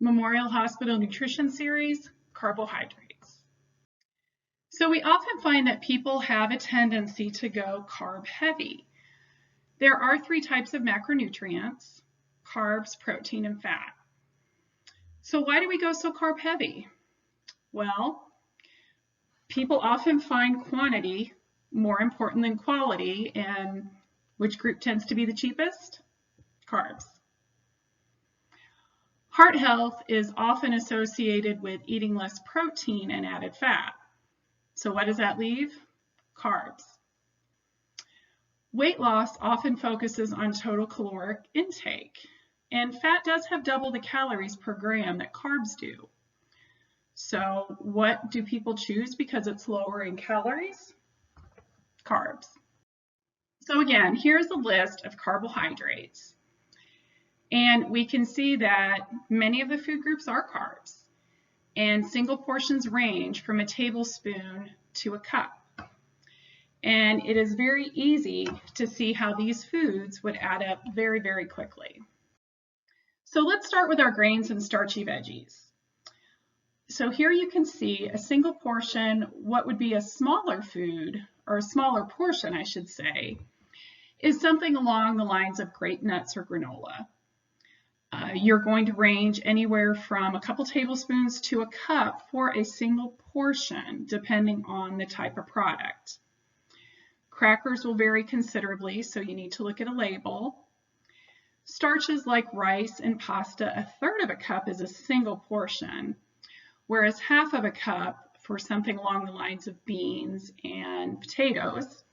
Memorial Hospital Nutrition Series, Carbohydrates. So we often find that people have a tendency to go carb heavy. There are three types of macronutrients: carbs, protein, and fat. So why do we go so carb heavy? Well, people often find quantity more important than quality, and which group tends to be the cheapest? Carbs. Heart health is often associated with eating less protein and added fat. So what does that leave? Carbs. Weight loss often focuses on total caloric intake, and fat does have double the calories per gram that carbs do. So what do people choose because it's lower in calories? Carbs. So again, here's a list of carbohydrates. And we can see that many of the food groups are carbs, and single portions range from a tablespoon to a cup. And it is very easy to see how these foods would add up very, very quickly. So let's start with our grains and starchy veggies. So here you can see a single portion, what would be a smaller food, or a smaller portion, I should say, is something along the lines of grape nuts or granola. You're going to range anywhere from a couple tablespoons to a cup for a single portion, depending on the type of product. Crackers will vary considerably, so you need to look at a label. Starches like rice and pasta, a third of a cup is a single portion, whereas half of a cup for something along the lines of beans and potatoes,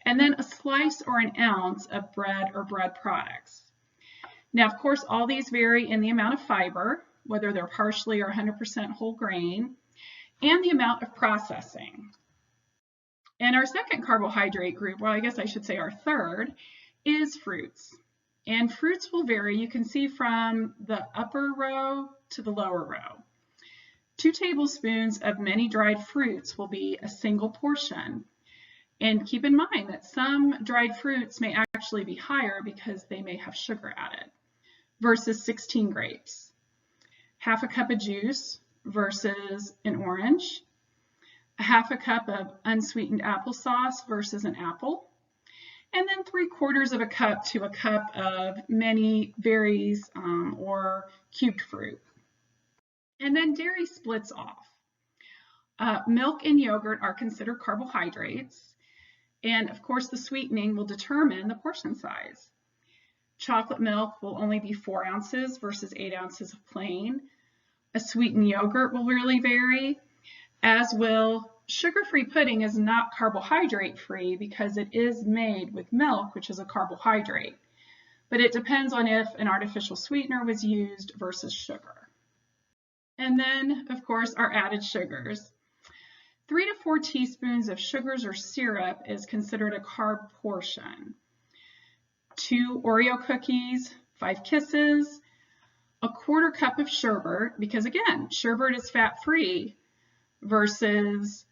and then a slice or an ounce of bread or bread products. Now, of course, all these vary in the amount of fiber, whether they're partially or 100% whole grain, and the amount of processing. And our second carbohydrate group, well, I guess I should say our third, is fruits. And fruits will vary. You can see from the upper row to the lower row. 2 tablespoons of many dried fruits will be a single portion. And keep in mind that some dried fruits may actually be higher because they may have sugar added, versus 16 grapes. Half a cup of juice versus an orange. A half a cup of unsweetened applesauce versus an apple. And then 3/4 of a cup to a cup of many berries or cubed fruit. And then dairy splits off. Milk and yogurt are considered carbohydrates. And of course, the sweetening will determine the portion size. Chocolate milk will only be 4 ounces versus 8 ounces of plain. A sweetened yogurt will really vary, as will sugar-free pudding is not carbohydrate-free because it is made with milk, which is a carbohydrate. But it depends on if an artificial sweetener was used versus sugar. And then, of course, our added sugars. 3 to 4 teaspoons of sugars or syrup is considered a carb portion. 2 Oreo cookies, 5 Kisses, a 1/4 cup of sherbet, because again, sherbet is fat-free, versus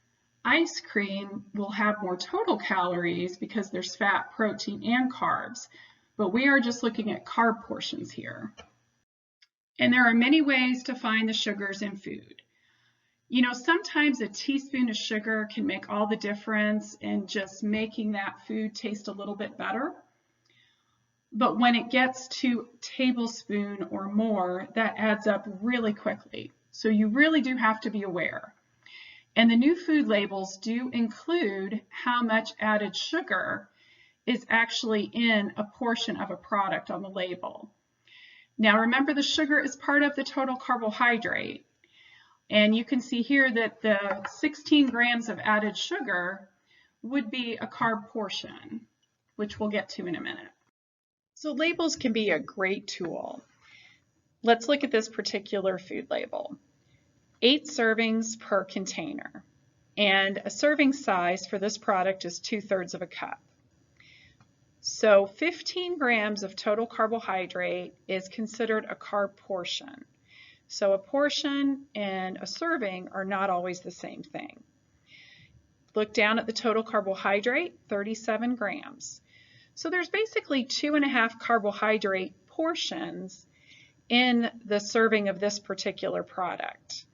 ice cream will have more total calories because there's fat, protein, and carbs. But we are just looking at carb portions here. And there are many ways to find the sugars in food. You know, sometimes a teaspoon of sugar can make all the difference in just making that food taste a little bit better. But when it gets to a tablespoon or more, that adds up really quickly. So you really do have to be aware. And the new food labels do include how much added sugar is actually in a portion of a product on the label. Now remember, the sugar is part of the total carbohydrate. And you can see here that the 16 grams of added sugar would be a carb portion, which we'll get to in a minute. So labels can be a great tool. Let's look at this particular food label. 8 servings per container. And a serving size for this product is 2/3 of a cup. So 15 grams of total carbohydrate is considered a carb portion. So a portion and a serving are not always the same thing. Look down at the total carbohydrate, 37 grams. So there's basically 2.5 carbohydrate portions in the serving of this particular product.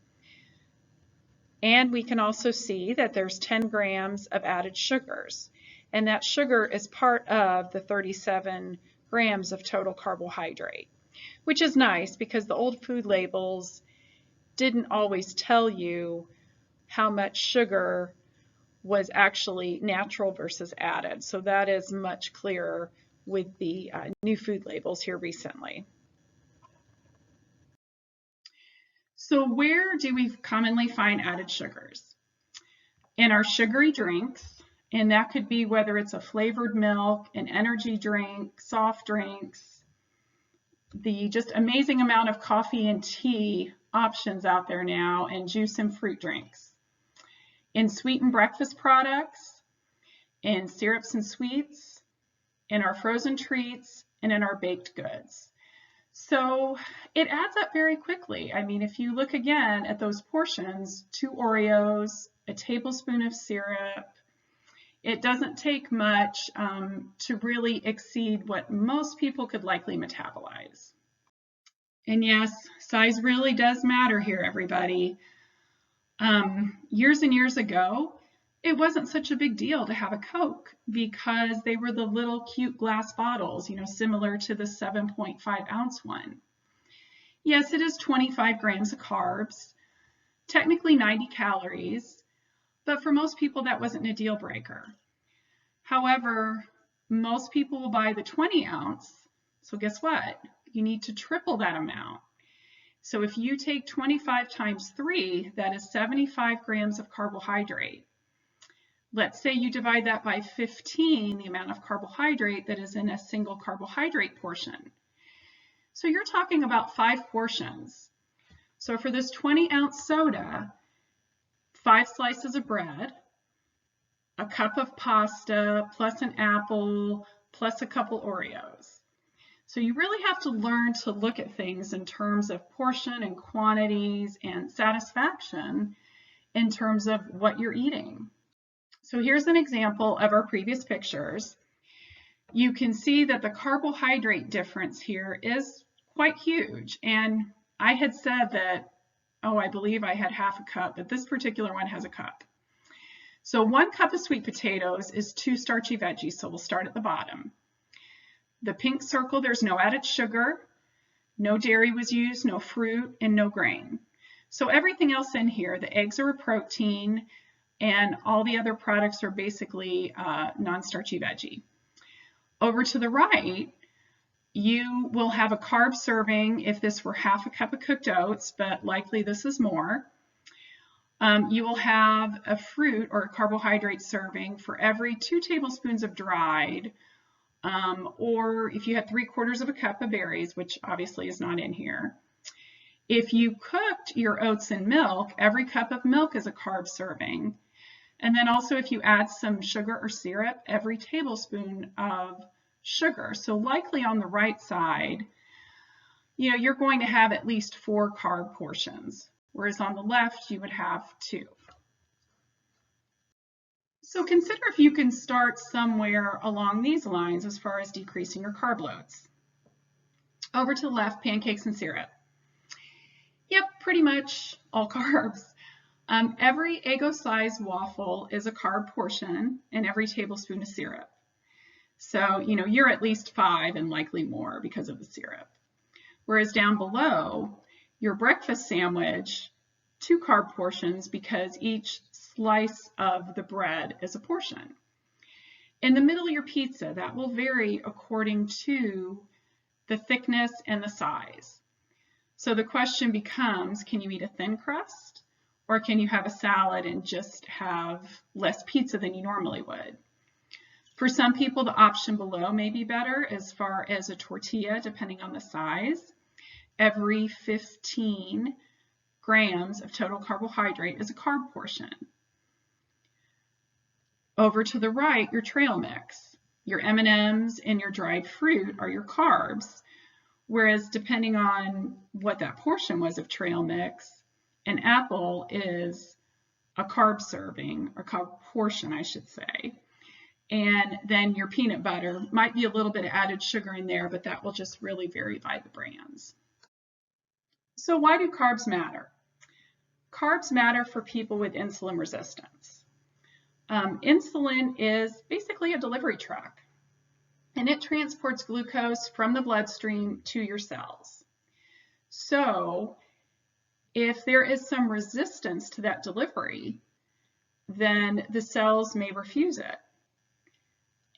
And we can also see that there's 10 grams of added sugars, and that sugar is part of the 37 grams of total carbohydrate, which is nice because the old food labels didn't always tell you how much sugar was actually natural versus added. So that is much clearer with the new food labels here recently. So where do we commonly find added sugars? In our sugary drinks, and that could be whether it's a flavored milk, an energy drink, soft drinks, the just amazing amount of coffee and tea options out there now, and juice and fruit drinks. In sweetened breakfast products, in syrups and sweets, in our frozen treats, and in our baked goods. So it adds up very quickly. I mean, if you look again at those portions, 2 Oreos, a tablespoon of syrup, it doesn't take much to really exceed what most people could likely metabolize. And yes, size really does matter here, everybody. Years and years ago, it wasn't such a big deal to have a Coke because they were the little cute glass bottles, similar to the 7.5 ounce one. Yes, it is 25 grams of carbs, technically 90 calories, but for most people that wasn't a deal breaker. However, most people will buy the 20 ounce, so guess what? You need to triple that amount. So if you take 25 times 3, that is 75 grams of carbohydrate. Let's say you divide that by 15, the amount of carbohydrate that is in a single carbohydrate portion. So you're talking about 5 portions. So for this 20-ounce soda, 5 slices of bread, a cup of pasta, plus an apple, plus a couple Oreos. So you really have to learn to look at things in terms of portion and quantities and satisfaction in terms of what you're eating. So here's an example of our previous pictures. You can see that the carbohydrate difference here is quite huge. And I had said that, I believe I had half a cup, but this particular one has a cup. So 1 cup of sweet potatoes is 2 starchy veggies, so we'll start at the bottom. The pink circle, there's no added sugar, no dairy was used, no fruit, and no grain. So everything else in here, the eggs are a protein, and all the other products are basically non-starchy veggie. Over to the right, you will have a carb serving if this were half a cup of cooked oats, but likely this is more. You will have a fruit or a carbohydrate serving for every 2 tablespoons of dried, or if you had 3/4 of a cup of berries, which obviously is not in here. If you cooked your oats in milk, every cup of milk is a carb serving. And then also if you add some sugar or syrup, every tablespoon of sugar. So likely on the right side, you're going to have at least 4 carb portions, whereas on the left you would have 2. So consider if you can start somewhere along these lines as far as decreasing your carb loads. Over to the left, pancakes and syrup. Yep, pretty much all carbs. Every Eggo-sized waffle is a carb portion, and every tablespoon is syrup. So, you're at least 5 and likely more because of the syrup. Whereas down below, your breakfast sandwich, 2 carb portions because each slice of the bread is a portion. In the middle, your pizza, that will vary according to the thickness and the size. So the question becomes, can you eat a thin crust? Or can you have a salad and just have less pizza than you normally would? For some people, the option below may be better as far as a tortilla, depending on the size. Every 15 grams of total carbohydrate is a carb portion. Over to the right, your trail mix. Your M&Ms and your dried fruit are your carbs, whereas depending on what that portion was of trail mix, an apple is a carb serving, or carb portion, I should say. And then your peanut butter might be a little bit of added sugar in there, but that will just really vary by the brands. So why do carbs matter? Carbs matter for people with insulin resistance. Insulin is basically a delivery truck, and it transports glucose from the bloodstream to your cells. So if there is some resistance to that delivery, then the cells may refuse it.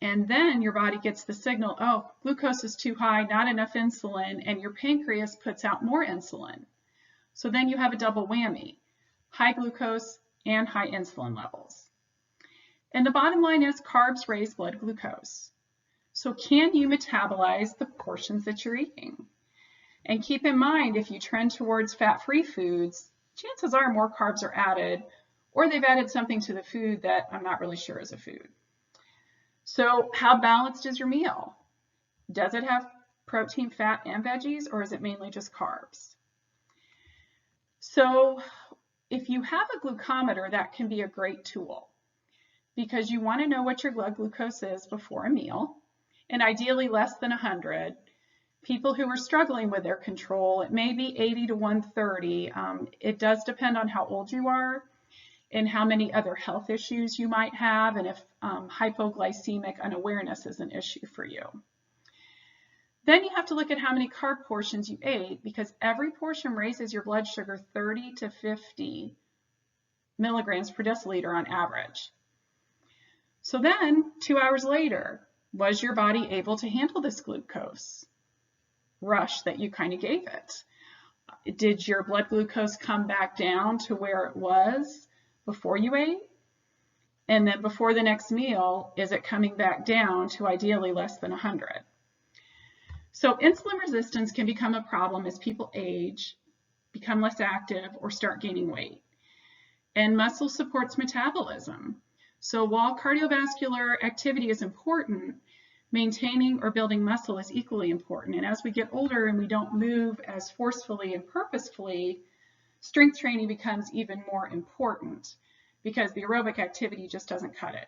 And then your body gets the signal, oh, glucose is too high, not enough insulin, and your pancreas puts out more insulin. So then you have a double whammy, high glucose and high insulin levels. And the bottom line is carbs raise blood glucose. So can you metabolize the portions that you're eating? And keep in mind, if you trend towards fat-free foods, chances are more carbs are added, or they've added something to the food that I'm not really sure is a food. So how balanced is your meal? Does it have protein, fat, and veggies, or is it mainly just carbs? So if you have a glucometer, that can be a great tool because you want to know what your blood glucose is before a meal, and ideally less than 100. People who are struggling with their control, it may be 80 to 130. It does depend on how old you are and how many other health issues you might have, and if hypoglycemic unawareness is an issue for you. Then you have to look at how many carb portions you ate, because every portion raises your blood sugar 30 to 50 milligrams per deciliter on average. So then 2 hours later, was your body able to handle this glucose rush that you kind of gave it? Did your blood glucose come back down to where it was before you ate? And then before the next meal, is it coming back down to ideally less than 100? So insulin resistance can become a problem as people age, become less active, or start gaining weight. And muscle supports metabolism. So while cardiovascular activity is important, maintaining or building muscle is equally important. And as we get older and we don't move as forcefully and purposefully, strength training becomes even more important because the aerobic activity just doesn't cut it.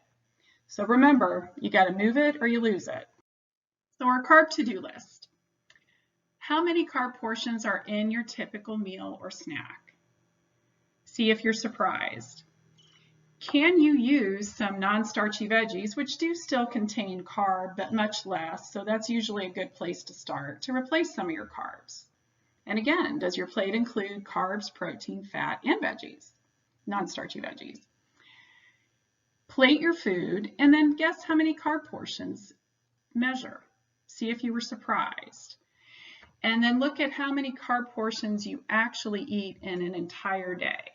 So remember, you got to move it or you lose it. So our carb to-do list. How many carb portions are in your typical meal or snack? See if you're surprised. Can you use some non-starchy veggies, which do still contain carb, but much less, so that's usually a good place to start, to replace some of your carbs? And again, does your plate include carbs, protein, fat, and veggies, non-starchy veggies? Plate your food and then guess how many carb portions. Measure. See if you were surprised. And then look at how many carb portions you actually eat in an entire day.